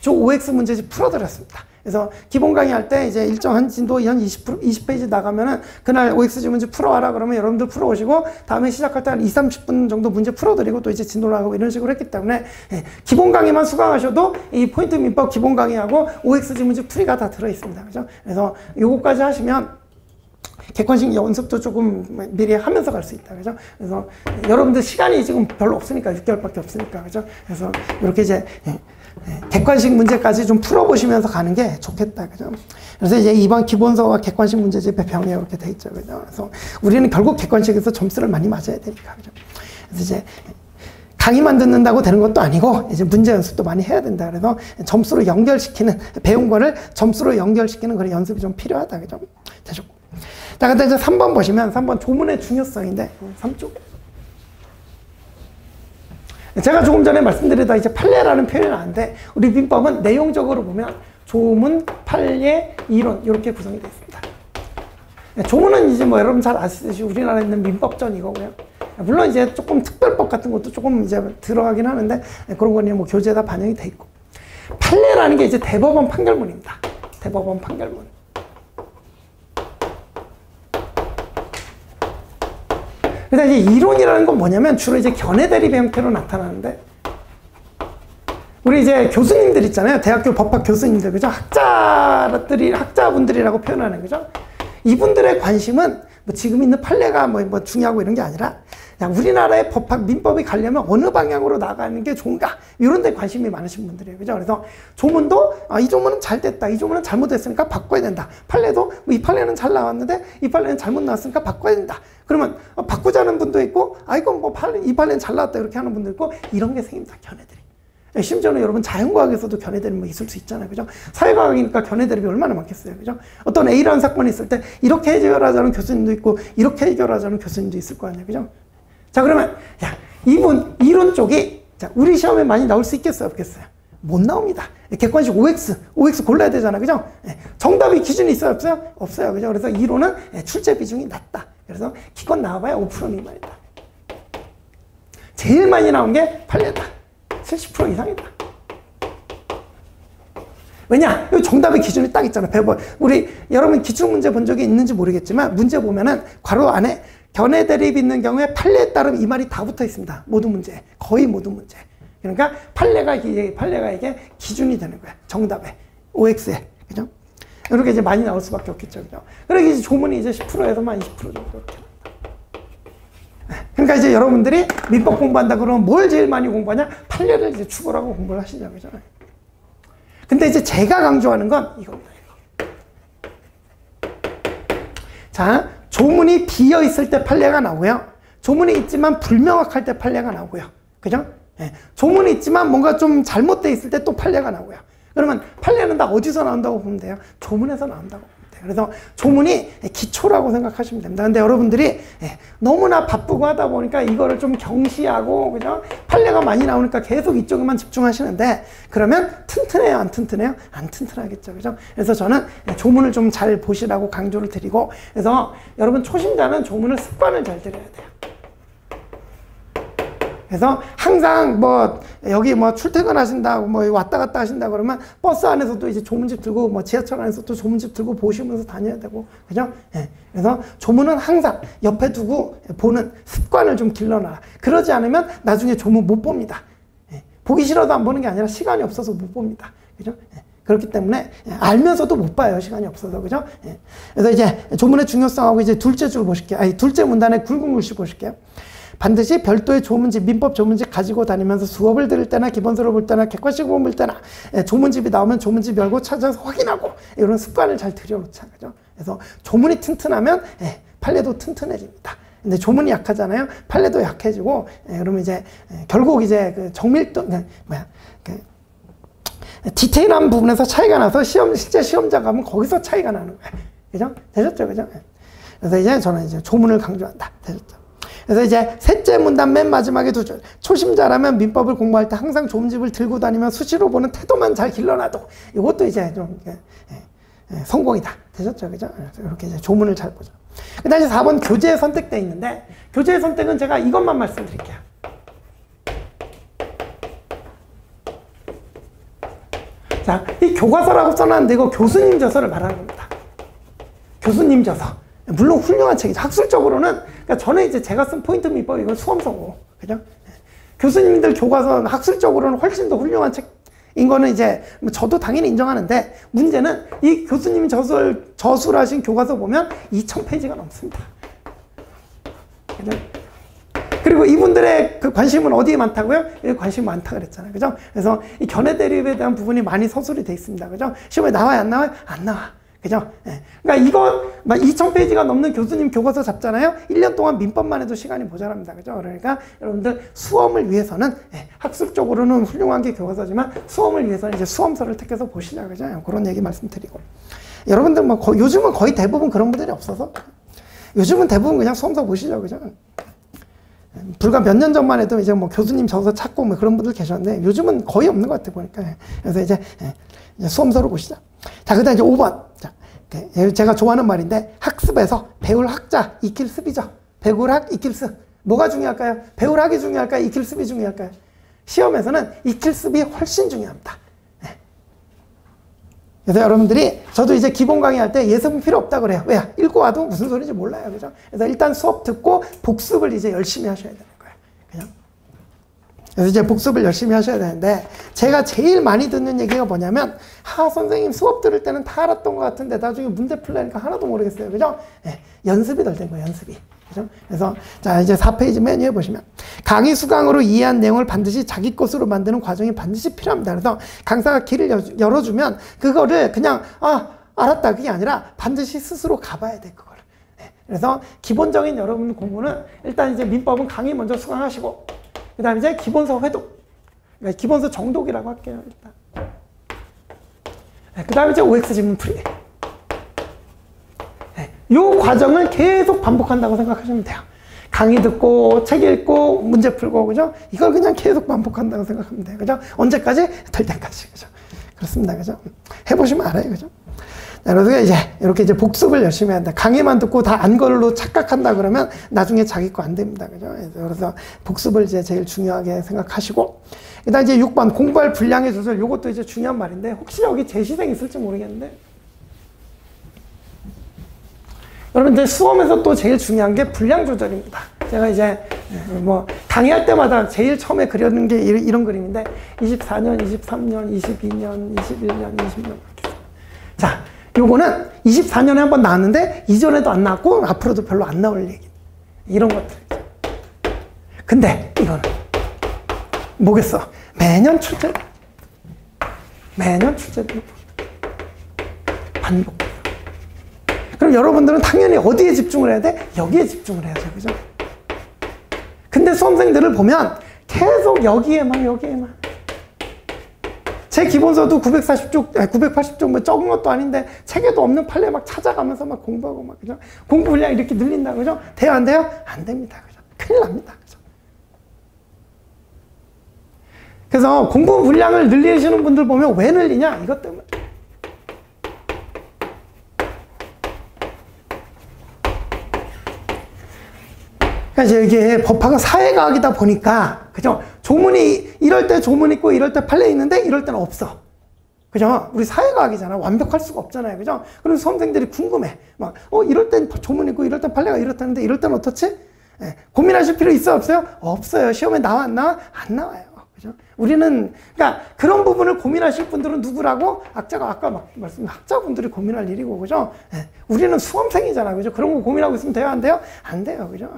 저 OX 문제집 풀어드렸습니다. 그래서 기본 강의할 때 이제 일정한 진도 한 20페이지 나가면은 그날 OX 지문집 풀어와라 그러면 여러분들 풀어오시고 다음에 시작할 때 한 20-30분 정도 문제 풀어드리고 또 이제 진도 나가고 이런 식으로 했기 때문에 기본 강의만 수강하셔도 이 포인트 민법 기본 강의하고 OX 지문집 풀이가 다 들어있습니다. 그죠? 그래서 요거까지 하시면 객관식 연습도 조금 미리 하면서 갈 수 있다. 그죠? 그래서 여러분들 시간이 지금 별로 없으니까 6개월밖에 없으니까. 그죠? 그래서 이렇게 이제 객관식 문제까지 좀 풀어보시면서 가는 게 좋겠다. 그죠? 그래서 이제 이번 기본서와 객관식 문제집의 병에 이렇게 돼 있죠. 그죠? 그래서 우리는 결국 객관식에서 점수를 많이 맞아야 되니까. 그죠? 그래서 이제 강의만 듣는다고 되는 것도 아니고 이제 문제 연습도 많이 해야 된다. 그래서 점수로 연결시키는 배운 거를 점수로 연결시키는 그런 연습이 좀 필요하다. 그죠? 되셨고. 자, 근데 이제 3번 보시면 3번 조문의 중요성인데 3쪽에 제가 조금 전에 말씀드리다 이제 판례라는 표현이 나왔는데 우리 민법은 내용적으로 보면 조문, 판례, 이론 이렇게 구성이 되어 있습니다. 조문은 이제 뭐 여러분 잘 아시듯이 우리나라에 있는 민법전이고요. 물론 이제 조금 특별법 같은 것도 조금 이제 들어가긴 하는데 그런 거는 뭐 교재에다 반영이 돼 있고 판례라는 게 이제 대법원 판결문입니다. 대법원 판결문. 그래서 이제 이론이라는 건 뭐냐면 주로 이제 견해 대립 형태로 나타나는데 우리 이제 교수님들 있잖아요. 대학교 법학 교수님들 그죠? 학자분들이라고 표현하는 거죠. 이분들의 관심은 뭐 지금 있는 판례가 뭐 중요하고 이런 게 아니라 그냥 우리나라의 법학 민법이 가려면 어느 방향으로 나가는 게 좋은가 이런 데 관심이 많으신 분들이에요. 그죠? 그래서 조문도 이 조문은 잘 됐다. 이 조문은 잘못됐으니까 바꿔야 된다. 판례도 뭐 이 판례는 잘 나왔는데 이 판례는 잘못 나왔으니까 바꿔야 된다. 그러면 바꾸자는 분도 있고 이건 뭐 이 판례는 잘 나왔다 이렇게 하는 분도 있고 이런 게 생깁니다. 견해들이. 심지어는 여러분 자연과학에서도 견해대립 뭐 있을 수 있잖아요. 그죠? 사회과학이니까 견해대립이 얼마나 많겠어요. 그죠? 어떤 A라는 사건이 있을 때 이렇게 해결하자는 교수님도 있고 이렇게 해결하자는 교수님도 있을 거 아니에요. 그죠? 자, 그러면 이분 이론 쪽이 우리 시험에 많이 나올 수 있겠어요? 없겠어요? 못 나옵니다. 객관식 OX 골라야 되잖아요. 그죠? 정답이 기준이 있어요? 없어요? 없어요. 그죠? 그래서 이론은 출제 비중이 낮다. 그래서 기껏 나와봐야 5% 미만이다. 제일 많이 나온 게 판례다. 70% 이상이다. 왜냐? 정답의 기준이 딱 있잖아. 우리 여러분 기출문제 본 적이 있는지 모르겠지만 문제 보면은 괄호 안에 견해 대립이 있는 경우에 판례에 따르면 이 말이 다 붙어 있습니다. 모든 문제. 거의 모든 문제. 그러니까 판례가 이게 기준이 되는 거야. 정답에. OX에. 그죠? 이렇게 이제 많이 나올 수밖에 없겠죠. 그죠? 그러니까 이제 조문이 이제 10%에서만 20% 정도 이렇게. 그러니까 이제 여러분들이 민법 공부한다 그러면 뭘 제일 많이 공부하냐? 판례를 이제 축으로 공부를 하시죠. 그죠? 근데 이제 제가 강조하는 건 이겁니다. 자, 조문이 비어 있을 때 판례가 나오고요. 조문이 있지만 불명확할 때 판례가 나오고요. 그죠? 예. 조문이 있지만 뭔가 좀 잘못되어 있을 때 또 판례가 나오고요. 그러면 판례는 다 어디서 나온다고 보면 돼요? 조문에서 나온다고 보면 돼요. 그래서 조문이 기초라고 생각하시면 됩니다. 근데 여러분들이 너무나 바쁘고 하다 보니까 이거를 좀 경시하고, 그죠? 판례가 많이 나오니까 계속 이쪽에만 집중하시는데, 그러면 튼튼해요? 안 튼튼해요? 안 튼튼하겠죠. 그죠? 그래서 저는 조문을 좀 잘 보시라고 강조를 드리고, 그래서 여러분 초심자는 조문을 습관을 잘 들여야 돼요. 그래서 항상 뭐 여기 뭐 출퇴근하신다고 뭐 왔다 갔다 하신다 그러면 버스 안에서도 이제 조문집 들고 뭐 지하철 안에서도 조문집 들고 보시면서 다녀야 되고, 그죠? 예. 그래서 조문은 항상 옆에 두고 보는 습관을 좀 길러놔라. 그러지 않으면 나중에 조문 못 봅니다. 예. 보기 싫어도 안 보는 게 아니라 시간이 없어서 못 봅니다. 그죠? 예. 그렇기 때문에 알면서도 못 봐요. 시간이 없어서. 그죠? 예. 그래서 이제 조문의 중요성하고 이제 둘째 줄 보실게요. 아니, 둘째 문단의 굵은 글씨 보실게요. 반드시 별도의 조문집, 민법 조문집 가지고 다니면서 수업을 들을 때나 기본서를 볼 때나 객관식을 볼 때나 조문집이 나오면 조문집 열고 찾아서 확인하고 이런 습관을 잘 들여놓자. 그죠? 그래서 조문이 튼튼하면 판례도 튼튼해집니다. 근데 조문이 약하잖아요. 판례도 약해지고 그러면 이제 결국 이제 그 정밀도 디테일한 부분에서 차이가 나서 실제 시험자 가면 거기서 차이가 나는 거예요. 그죠? 되셨죠? 그죠? 그래서 이제 저는 이제 조문을 강조한다. 되셨죠? 그래서 이제 셋째 문단 맨 마지막에 두 줄. 초심자라면 민법을 공부할 때 항상 조문집을 들고 다니면 수시로 보는 태도만 잘 길러놔도 이것도 이제 좀 성공이다. 되셨죠? 그죠? 이렇게 이제 조문을 잘 보죠. 그 다음에 4번 교재에 선택되어 있는데, 교재의 선택은 제가 이것만 말씀드릴게요. 자, 이 교과서라고 써놨는데 이거 교수님 저서를 말하는 겁니다. 교수님 저서. 물론 훌륭한 책이죠. 학술적으로는, 그러니까 저는 이제 제가 쓴 포인트 민법, 이건 수험서고, 그죠? 교수님들 교과서 학술적으로는 훨씬 더 훌륭한 책인 거는 이제 저도 당연히 인정하는데, 문제는 이 교수님이 저수를 하신 교과서 보면 2000페이지가 넘습니다. 그죠? 그리고 이분들의 그 관심은 어디에 많다고요? 여기 관심 많다 그랬잖아요. 그죠? 그래서 이 견해 대립에 대한 부분이 많이 서술이 돼 있습니다. 그죠? 시험에 나와요? 안 나와요? 안 나와. 그죠? 예. 그러니까 이거 2000페이지가 넘는 교수님 교과서 잡잖아요. 1년 동안 민법만 해도 시간이 모자랍니다. 그죠? 그러니까 여러분들 수험을 위해서는 학술적으로는 훌륭한 게 교과서지만 수험을 위해서는 이제 수험서를 택해서 보시자. 그죠? 그런 얘기 말씀드리고. 여러분들 뭐 요즘은 거의 대부분 그런 분들이 없어서 요즘은 대부분 그냥 수험서 보시죠. 그죠? 불과 몇 년 전만 해도 이제 뭐 교수님 저서 찾고 뭐 그런 분들 계셨는데 요즘은 거의 없는 것 같아 보니까. 그래서 이제 수험서로 보시자. 자, 그 다음 이제 5번. 자, 제가 좋아하는 말인데, 학습에서 배울 학자, 익힐 습이죠. 배울 학, 익힐 습. 뭐가 중요할까요? 배울 학이 중요할까요? 익힐 습이 중요할까요? 시험에서는 익힐 습이 훨씬 중요합니다. 그래서 여러분들이, 저도 이제 기본 강의할 때 예습은 필요 없다 그래요. 왜? 읽고 와도 무슨 소리인지 몰라요. 그죠? 그래서 일단 수업 듣고 복습을 이제 열심히 하셔야 되는 거예요. 그냥. 그래서 이제 복습을 열심히 하셔야 되는데, 제가 제일 많이 듣는 얘기가 뭐냐면, 선생님 수업 들을 때는 다 알았던 것 같은데 나중에 문제 풀려니까 하나도 모르겠어요. 그죠? 연습이 덜 된 거예요. 연습이. 그죠? 그래서 자, 이제 4페이지 맨 위에 보시면, 강의 수강으로 이해한 내용을 반드시 자기 것으로 만드는 과정이 반드시 필요합니다. 그래서 강사가 길을 열어주면 그거를 그냥 알았다 그게 아니라 반드시 스스로 가봐야 돼. 그거를. 그래서 기본적인 여러분 공부는 일단 이제 민법은 강의 먼저 수강하시고, 그 다음에 이제 기본서 회독. 그러니까 기본서 정독이라고 할게요, 일단. 그 다음에 이제 OX 지문 풀이. 이 과정을 계속 반복한다고 생각하시면 돼요. 강의 듣고, 책 읽고, 문제 풀고, 그죠? 이걸 그냥 계속 반복한다고 생각하면 돼요. 그죠? 언제까지? 될 때까지. 그죠? 그렇습니다. 그죠? 해보시면 알아요. 그죠? 그래서 이제 이렇게 이제 복습을 열심히 한다. 강의만 듣고 다 안 걸로 착각한다 그러면 나중에 자기 거 안 됩니다. 그죠? 그래서 복습을 이제 제일 중요하게 생각하시고, 일단 이제 6번 공부할 분량의 조절. 이것도 이제 중요한 말인데, 혹시 여기 재시생 있을지 모르겠는데, 여러분 이제 수험에서 또 제일 중요한 게 분량 조절입니다. 제가 이제 뭐 강의할 때마다 제일 처음에 그려는 게 이런 그림인데 24년, 23년, 22년, 21년, 20년 이렇게. 자, 요거는 24년에 한번 나왔는데 이전에도 안 나왔고 앞으로도 별로 안 나올 얘기. 이런 것들이죠. 근데 이거는 뭐겠어? 매년 출제. 매년 출제되는 반복. 그럼 여러분들은 당연히 어디에 집중을 해야 돼? 여기에 집중을 해야죠. 그죠? 근데 수험생들을 보면 계속 여기에만. 제 기본서도 940쪽, 980쪽 뭐 적은 것도 아닌데 책에도 없는 판례 막 찾아가면서 막 공부하고 막, 그죠? 공부 분량 이렇게 늘린다. 그죠? 돼요? 안 돼요? 안 됩니다. 그죠? 큰일 납니다. 그죠? 그래서 공부 분량을 늘리시는 분들 보면 왜 늘리냐? 이것 때문에. 그러니까 이게 법학은 사회과학이다 보니까, 그죠? 조문이, 이럴 때 조문 있고, 이럴 때 판례 있는데, 이럴 때는 없어. 그죠? 우리 사회과학이잖아. 완벽할 수가 없잖아요. 그죠? 그럼 수험생들이 궁금해. 막, 이럴 땐 조문 있고, 이럴 땐 판례가 이렇다는데, 이럴 때는 어떻지? 예, 고민하실 필요 있어, 없어요? 없어요. 시험에 나와, 안 나와? 안 나와요. 그죠? 우리는, 그러니까 그런 부분을 고민하실 분들은 누구라고? 아까 막 말씀드린 학자분들이 고민할 일이고, 그죠? 예, 우리는 수험생이잖아. 그죠? 그런 거 고민하고 있으면 돼요? 안 돼요? 안 돼요. 그죠?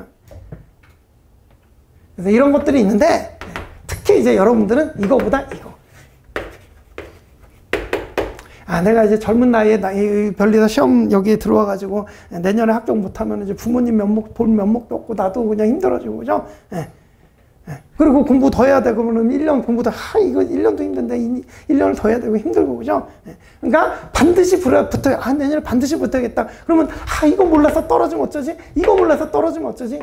그래서 이런 것들이 있는데, 특히 이제 여러분들은 이거보다 이거. 내가 이제 젊은 나이에 변리사 시험 여기에 들어와가지고 내년에 합격 못하면 이제 부모님 볼 면목도 없고 나도 그냥 힘들어지고, 그죠? 그리고 공부 더 해야 되고, 그러면 1년 공부 더, 이거 1년도 힘든데 1년을 더 해야 되고 힘들고, 그죠? 그러니까 반드시 붙어야, 내년에 반드시 붙어야겠다. 그러면, 이거 몰라서 떨어지면 어쩌지? 이거 몰라서 떨어지면 어쩌지?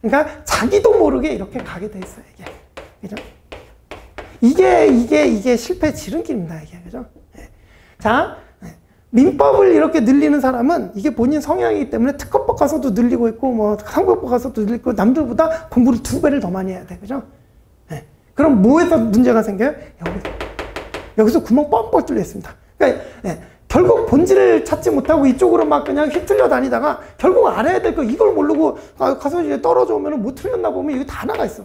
그러니까 자기도 모르게 이렇게 가게 돼 있어요, 이게. 그죠? 이게 실패의 지름길입니다, 이게. 그죠? 자, 민법을 이렇게 늘리는 사람은 이게 본인 성향이기 때문에 특허법 가서도 늘리고 있고, 뭐, 상법법 가서도 늘리고, 남들보다 공부를 2배를 더 많이 해야 돼. 그죠? 그럼 뭐에서 문제가 생겨요? 여기서 구멍 뻥뻥 뚫려 있습니다. 그러니까, 결국 본질을 찾지 못하고 이쪽으로 막 그냥 휘둘려 다니다가 결국 알아야 될 거 이걸 모르고 가서 이제 떨어져 오면 못 틀렸나 보면 여기 다 나가 있어.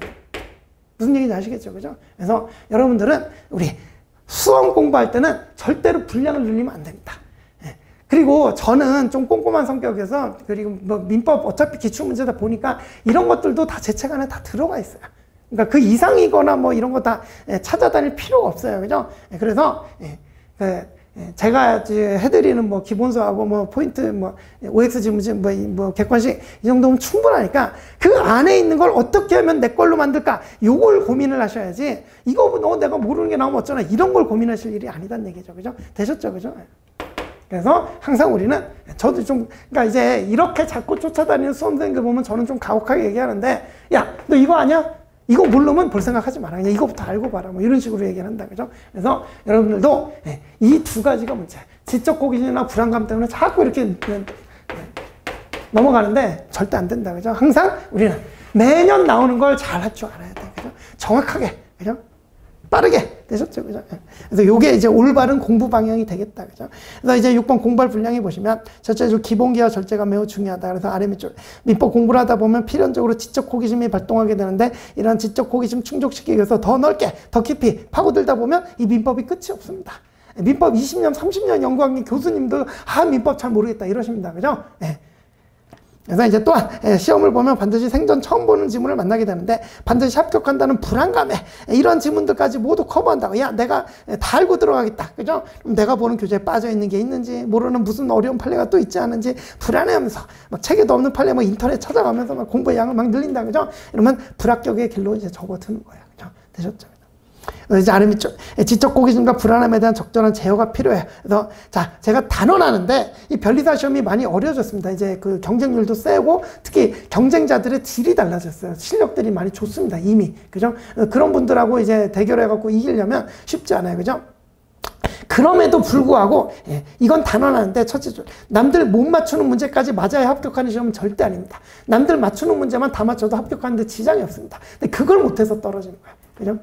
무슨 얘기인지 아시겠죠? 그죠? 그래서 여러분들은 우리 수험 공부할 때는 절대로 분량을 늘리면 안 됩니다. 그리고 저는 좀 꼼꼼한 성격에서, 그리고 뭐 민법 어차피 기출문제다 보니까 이런 것들도 다 제 책 안에 다 들어가 있어요. 그러니까 그 이상이거나 뭐 이런 거 다 찾아다닐 필요가 없어요. 그죠? 그래서 제가 해드리는 뭐 기본서하고 뭐 포인트, 뭐 OX 지문지, 뭐 객관식 이 정도면 충분하니까 그 안에 있는 걸 어떻게 하면 내 걸로 만들까? 요걸 고민을 하셔야지. 이거 내가 모르는 게 나오면 어쩌나, 이런 걸 고민하실 일이 아니란 얘기죠. 그죠? 되셨죠? 그죠? 그래서 항상 우리는, 저도 좀, 그러니까 이제 이렇게 자꾸 쫓아다니는 수험생들 보면 저는 좀 가혹하게 얘기하는데, 야, 너 이거 아냐? 이거 모르면 볼 생각하지 마라. 그냥 이거부터 알고 봐라. 뭐 이런 식으로 얘기를 한다. 그죠? 그래서 여러분들도 이 2가지가 문제. 지적 호기심이나 불안감 때문에 자꾸 이렇게 넘어가는데 절대 안 된다. 그죠? 항상 우리는 매년 나오는 걸 잘 할 줄 알아야 돼. 그죠? 정확하게. 그죠? 빠르게. 되셨죠? 그죠? 그래서 요게 이제 올바른 공부 방향이 되겠다. 그죠? 그래서 이제 6번 공부할 분량에 보시면, 첫째로 기본기와 절제가 매우 중요하다. 그래서 아래 밑줄. 민법 공부를 하다 보면 필연적으로 지적 호기심이 발동하게 되는데, 이런 지적 호기심 충족시키기 위해서 더 넓게, 더 깊이 파고들다 보면 이 민법이 끝이 없습니다. 민법 20년, 30년 연구한 교수님도, 민법 잘 모르겠다. 이러십니다. 그죠? 그래서 이제 또한 시험을 보면 반드시 생전 처음 보는 지문을 만나게 되는데, 반드시 합격한다는 불안감에 이런 지문들까지 모두 커버한다고. 야, 내가 다 알고 들어가겠다. 그죠? 내가 보는 교재에 빠져 있는 게 있는지, 모르는 무슨 어려운 판례가 또 있지 않은지 불안해하면서 막 책에도 없는 판례 뭐 인터넷 찾아가면서 막 공부의 양을 막 늘린다. 그죠? 이러면 불합격의 길로 이제 접어드는 거예요. 그죠? 되셨죠? 이제 아래 밑줄. 지적 호기심과 불안함에 대한 적절한 제어가 필요해요. 그래서 자, 제가 단언하는데 이 변리사 시험이 많이 어려워졌습니다. 이제 그 경쟁률도 세고 특히 경쟁자들의 질이 달라졌어요. 실력들이 많이 좋습니다. 이미. 그죠? 그런 분들하고 이제 대결해갖고 이기려면 쉽지 않아요. 그죠? 그럼에도 불구하고 이건 단언하는데, 첫째 줄, 남들 못 맞추는 문제까지 맞아야 합격하는 시험은 절대 아닙니다. 남들 맞추는 문제만 다 맞춰도 합격하는데 지장이 없습니다. 근데 그걸 못해서 떨어지는 거예요. 그죠?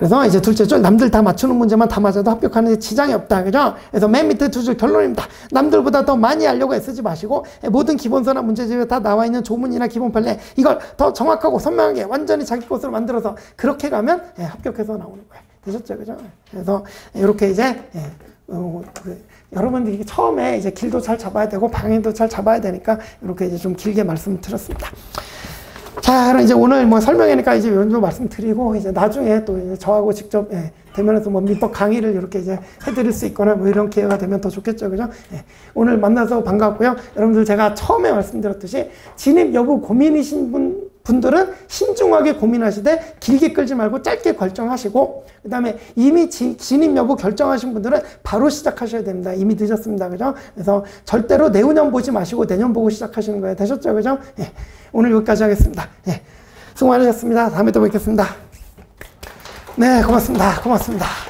그래서 이제 둘째 줄 남들 다 맞추는 문제만 다 맞아도 합격하는 데 지장이 없다. 그죠? 그래서 맨 밑에 두 줄 결론입니다. 남들보다 더 많이 알려고 애쓰지 마시고 모든 기본서나 문제집에 다 나와 있는 조문이나 기본 판례 이걸 더 정확하고 선명하게 완전히 자기 것으로 만들어서 그렇게 가면 합격해서 나오는 거예요. 되셨죠? 그죠? 그래서 이렇게 이제 여러분들이 처음에 이제 길도 잘 잡아야 되고 방향도 잘 잡아야 되니까 이렇게 이제 좀 길게 말씀드렸습니다. 자, 그럼 이제 오늘 뭐 설명이니까 이제 이 정도 말씀드리고 이제 나중에 또 이제 저하고 직접 대면해서 뭐 민법 강의를 이렇게 이제 해드릴 수 있거나 뭐 이런 기회가 되면 더 좋겠죠, 그죠? 오늘 만나서 반갑고요. 여러분들 제가 처음에 말씀드렸듯이 진입 여부 고민이신 분들은 신중하게 고민하시되 길게 끌지 말고 짧게 결정하시고 그 다음에 이미 진입 여부 결정하신 분들은 바로 시작하셔야 됩니다. 이미 늦었습니다. 그죠? 그래서 절대로 내후년 보지 마시고 내년 보고 시작하시는 거예요. 되셨죠? 그죠? 오늘 여기까지 하겠습니다. 수고 많으셨습니다. 다음에 또 뵙겠습니다. 네, 고맙습니다. 고맙습니다.